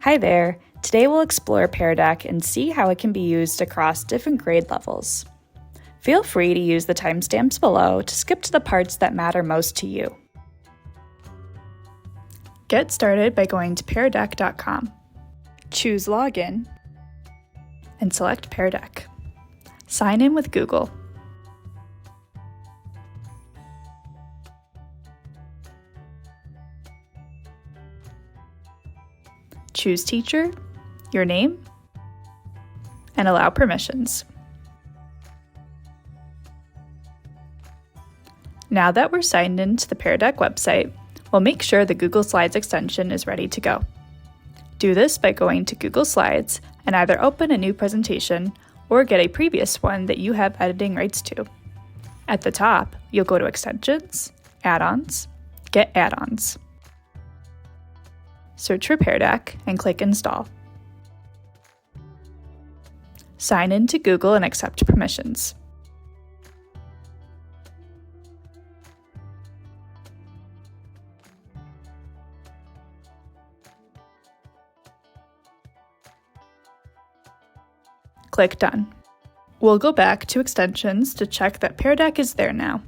Hi there! Today we'll explore Pear Deck and see how it can be used across different grade levels. Feel free to use the timestamps below to skip to the parts that matter most to you. Get started by going to peardeck.com. Choose Login and select Pear Deck. Sign in with Google. Choose Teacher, your name, and allow permissions. Now that we're signed into the Pear Deck website, we'll make sure the Google Slides extension is ready to go. Do this by going to Google Slides and either open a new presentation or get a previous one that you have editing rights to. At the top, you'll go to Extensions, Add-ons, Get Add-ons. Search for Pear Deck and click Install. Sign in to Google and accept permissions. Click Done. We'll go back to Extensions to check that Pear Deck is there now.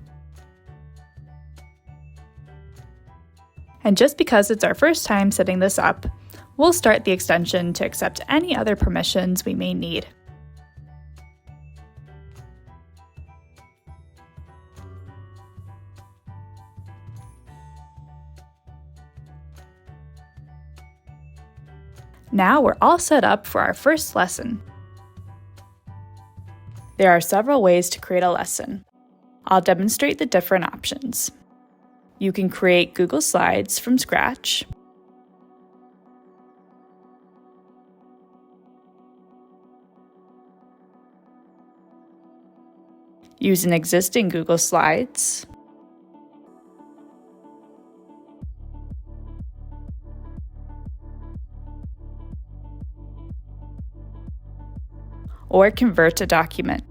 And just because it's our first time setting this up, we'll start the extension to accept any other permissions we may need. Now we're all set up for our first lesson. There are several ways to create a lesson. I'll demonstrate the different options. You can create Google Slides from scratch, use an existing Google Slides, or convert a document.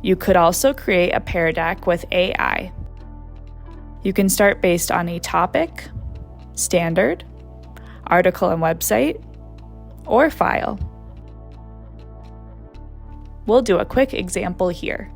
You could also create a Pear Deck with AI. You can start based on a topic, standard, article and website, or file. We'll do a quick example here.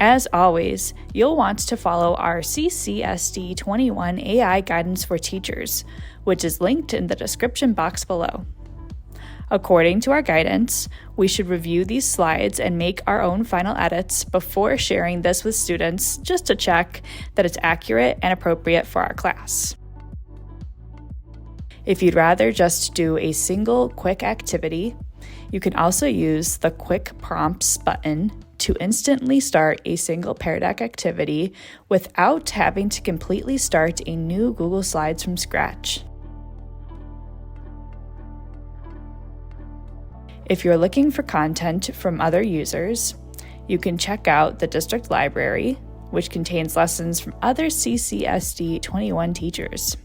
As always, you'll want to follow our CCSD 21 AI guidance for teachers, which is linked in the description box below. According to our guidance, we should review these slides and make our own final edits before sharing this with students just to check that it's accurate and appropriate for our class. If you'd rather just do a single quick activity, you can also use the Quick Prompts button to instantly start a single Pear Deck activity without having to completely start a new Google Slides from scratch. If you're looking for content from other users, you can check out the district library, which contains lessons from other CCSD 21 teachers.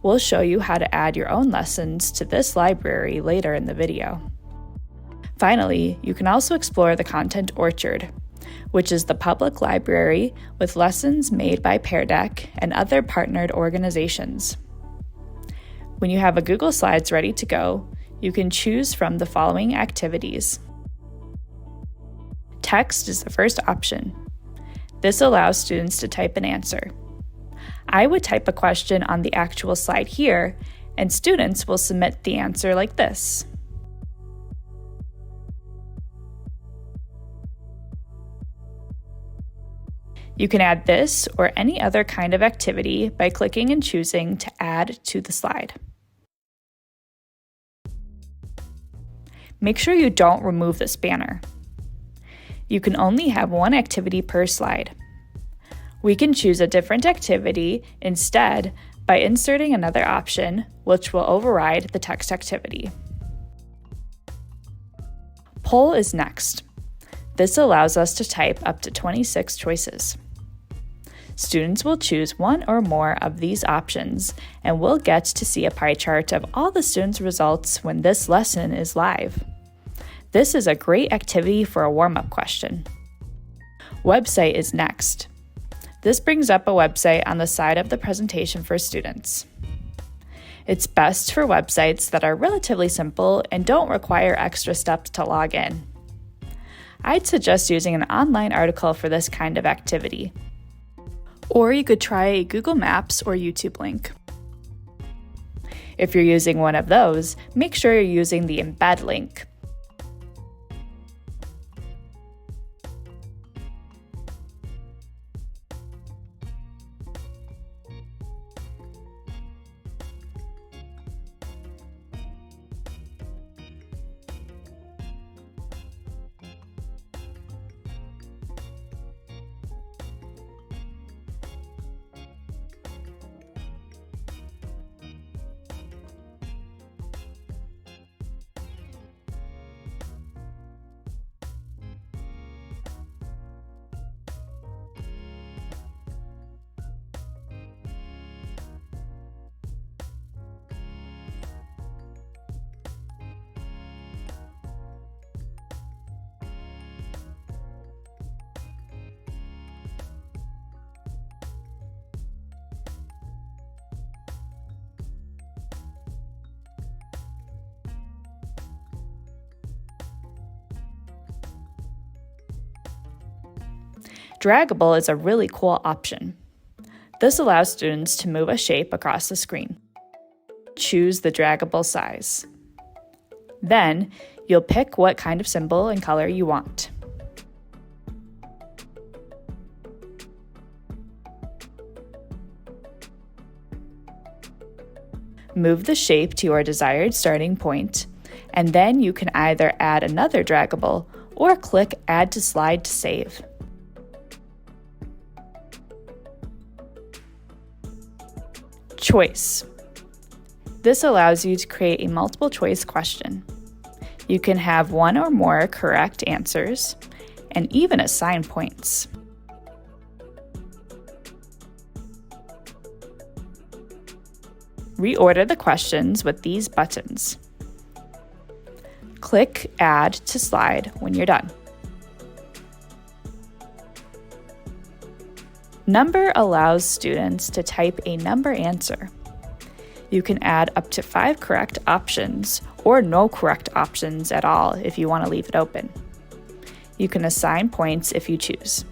We'll show you how to add your own lessons to this library later in the video. Finally, you can also explore the Content Orchard, which is the public library with lessons made by Pear Deck and other partnered organizations. When you have a Google Slides ready to go, you can choose from the following activities. Text is the first option. This allows students to type an answer. I would type a question on the actual slide here, and students will submit the answer like this. You can add this or any other kind of activity by clicking and choosing to add to the slide. Make sure you don't remove this banner. You can only have one activity per slide. We can choose a different activity instead by inserting another option, which will override the text activity. Poll is next. This allows us to type up to 26 choices. Students will choose one or more of these options and will get to see a pie chart of all the students' results when this lesson is live. This is a great activity for a warm-up question. Website is next. This brings up a website on the side of the presentation for students. It's best for websites that are relatively simple and don't require extra steps to log in. I'd suggest using an online article for this kind of activity. Or you could try a Google Maps or YouTube link. If you're using one of those, make sure you're using the embed link. Draggable is a really cool option. This allows students to move a shape across the screen. Choose the draggable size. Then, you'll pick what kind of symbol and color you want. Move the shape to your desired starting point, and then you can either add another draggable or click Add to Slide to save. Choice. This allows you to create a multiple choice question. You can have one or more correct answers and even assign points. Reorder the questions with these buttons. Click Add to Slide when you're done. Number allows students to type a number answer. You can add up to 5 correct options or no correct options at all if you want to leave it open. You can assign points if you choose.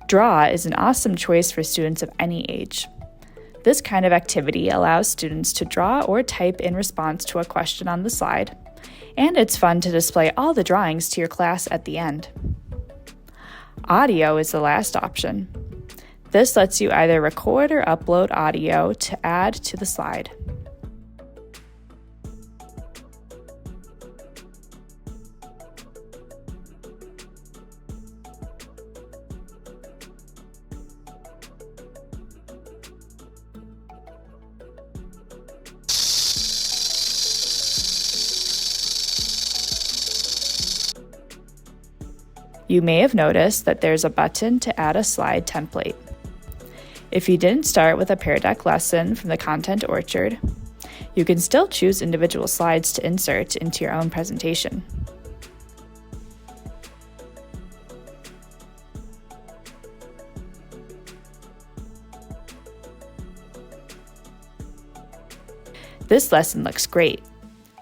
Draw is an awesome choice for students of any age. This kind of activity allows students to draw or type in response to a question on the slide, and it's fun to display all the drawings to your class at the end. Audio is the last option. This lets you either record or upload audio to add to the slide. You may have noticed that there's a button to add a slide template. If you didn't start with a Pear Deck lesson from the Content Orchard, you can still choose individual slides to insert into your own presentation. This lesson looks great.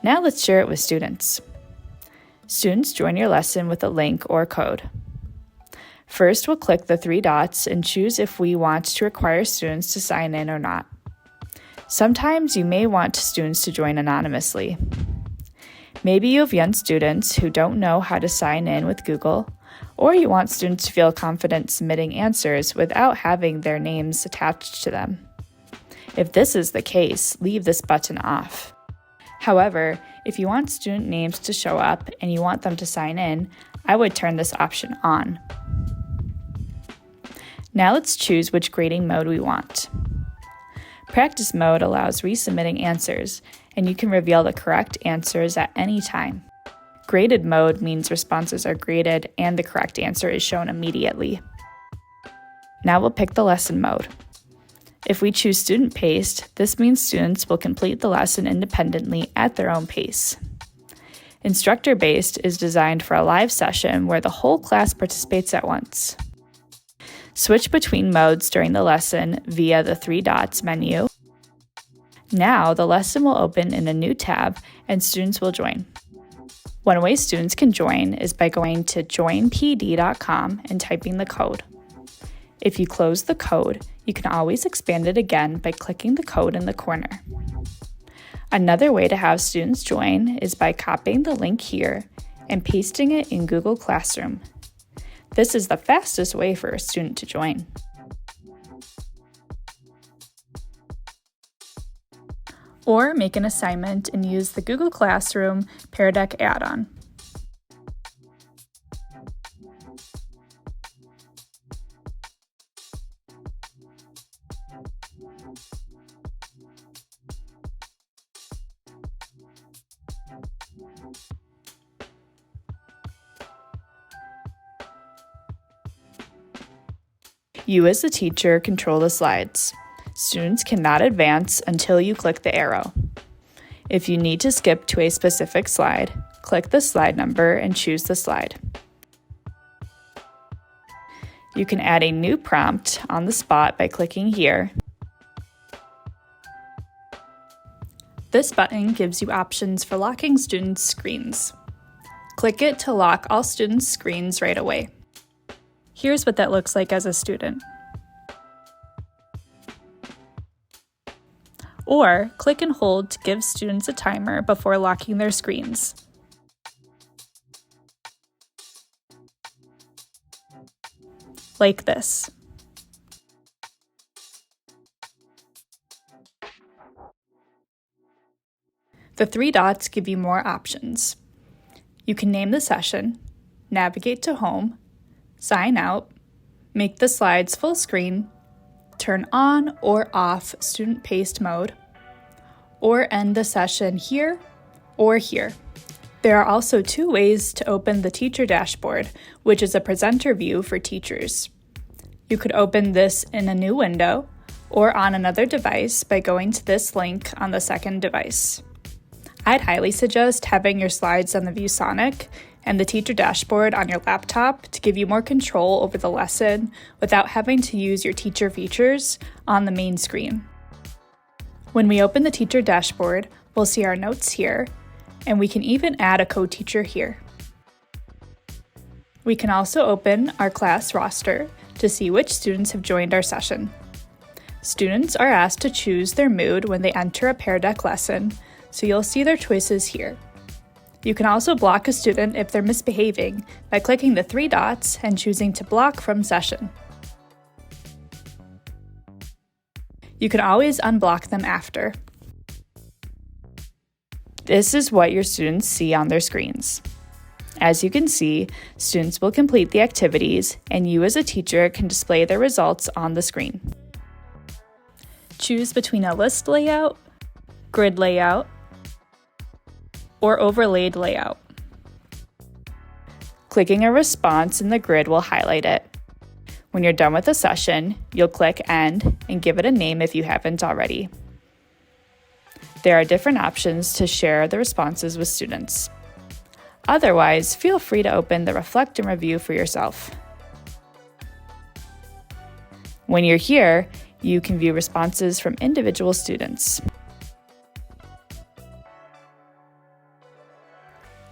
Now let's share it with students. Students join your lesson with a link or code. First, we'll click the 3 dots and choose if we want to require students to sign in or not. Sometimes you may want students to join anonymously. Maybe you have young students who don't know how to sign in with Google, or you want students to feel confident submitting answers without having their names attached to them. If this is the case, leave this button off. However, If you want student names to show up and you want them to sign in, I would turn this option on. Now let's choose which grading mode we want. Practice mode allows resubmitting answers, and you can reveal the correct answers at any time. Graded mode means responses are graded and the correct answer is shown immediately. Now we'll pick the lesson mode. If we choose student paced, this means students will complete the lesson independently at their own pace. Instructor based is designed for a live session where the whole class participates at once. Switch between modes during the lesson via the 3 dots menu. Now the lesson will open in a new tab and students will join. One way students can join is by going to joinpd.com and typing the code. If you close the code, you can always expand it again by clicking the code in the corner. Another way to have students join is by copying the link here and pasting it in Google Classroom. This is the fastest way for a student to join. Or make an assignment and use the Google Classroom Pear Deck add-on. You as the teacher control the slides. Students cannot advance until you click the arrow. If you need to skip to a specific slide, click the slide number and choose the slide. You can add a new prompt on the spot by clicking here. This button gives you options for locking students' screens. Click it to lock all students' screens right away. Here's what that looks like as a student. Or click and hold to give students a timer before locking their screens. Like this. The 3 dots give you more options. You can name the session, navigate to home, sign out, make the slides full screen, turn on or off student paced mode, or end the session here or here. There are also 2 ways to open the teacher dashboard, which is a presenter view for teachers. You could open this in a new window or on another device by going to this link on the second device. I'd highly suggest having your slides on the ViewSonic and the teacher dashboard on your laptop to give you more control over the lesson without having to use your teacher features on the main screen. When we open the teacher dashboard, we'll see our notes here, and we can even add a co-teacher here. We can also open our class roster to see which students have joined our session. Students are asked to choose their mood when they enter a Pear Deck lesson, so you'll see their choices here. You can also block a student if they're misbehaving by clicking the 3 dots and choosing to block from session. You can always unblock them after. This is what your students see on their screens. As you can see, students will complete the activities, and you as a teacher can display their results on the screen. Choose between a list layout, grid layout, or overlaid layout. Clicking a response in the grid will highlight it. When you're done with the session, you'll click End and give it a name if you haven't already. There are different options to share the responses with students. Otherwise, feel free to open the Reflect and Review for yourself. When you're here, you can view responses from individual students.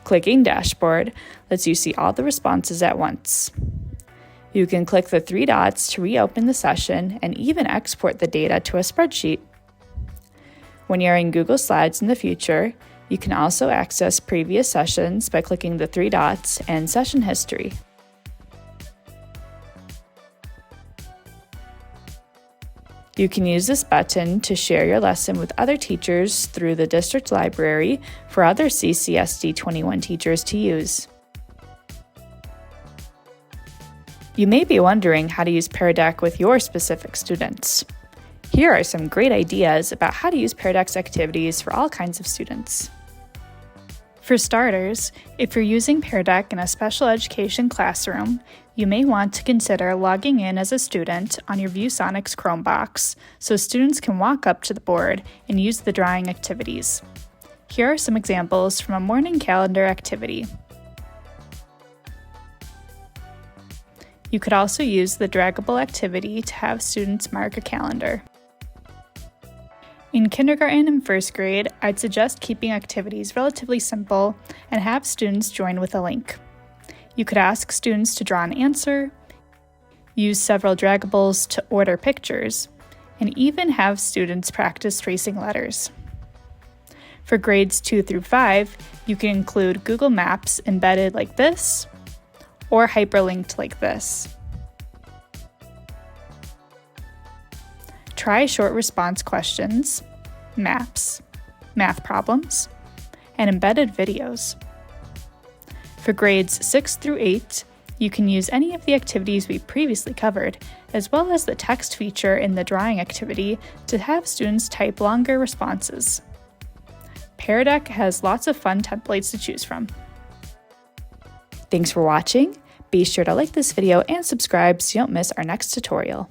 Clicking Dashboard lets you see all the responses at once. You can click the 3 dots to reopen the session and even export the data to a spreadsheet. When you're in Google Slides in the future, you can also access previous sessions by clicking the 3 dots and Session History. You can use this button to share your lesson with other teachers through the district library for other CCSD 21 teachers to use. You may be wondering how to use Pear Deck with your specific students. Here are some great ideas about how to use Pear Deck's activities for all kinds of students. For starters, if you're using Pear Deck in a special education classroom, you may want to consider logging in as a student on your ViewSonics Chromebox so students can walk up to the board and use the drawing activities. Here are some examples from a morning calendar activity. You could also use the draggable activity to have students mark a calendar. In kindergarten and first grade, I'd suggest keeping activities relatively simple and have students join with a link. You could ask students to draw an answer, use several draggables to order pictures, and even have students practice tracing letters. For grades 2 through 5, you can include Google Maps embedded like this, or hyperlinked like this. Try short response questions, maps, math problems, and embedded videos. For grades 6 through 8, you can use any of the activities we previously covered, as well as the text feature in the drawing activity to have students type longer responses. Pear Deck has lots of fun templates to choose from. Thanks for watching. Be sure to like this video and subscribe so you don't miss our next tutorial.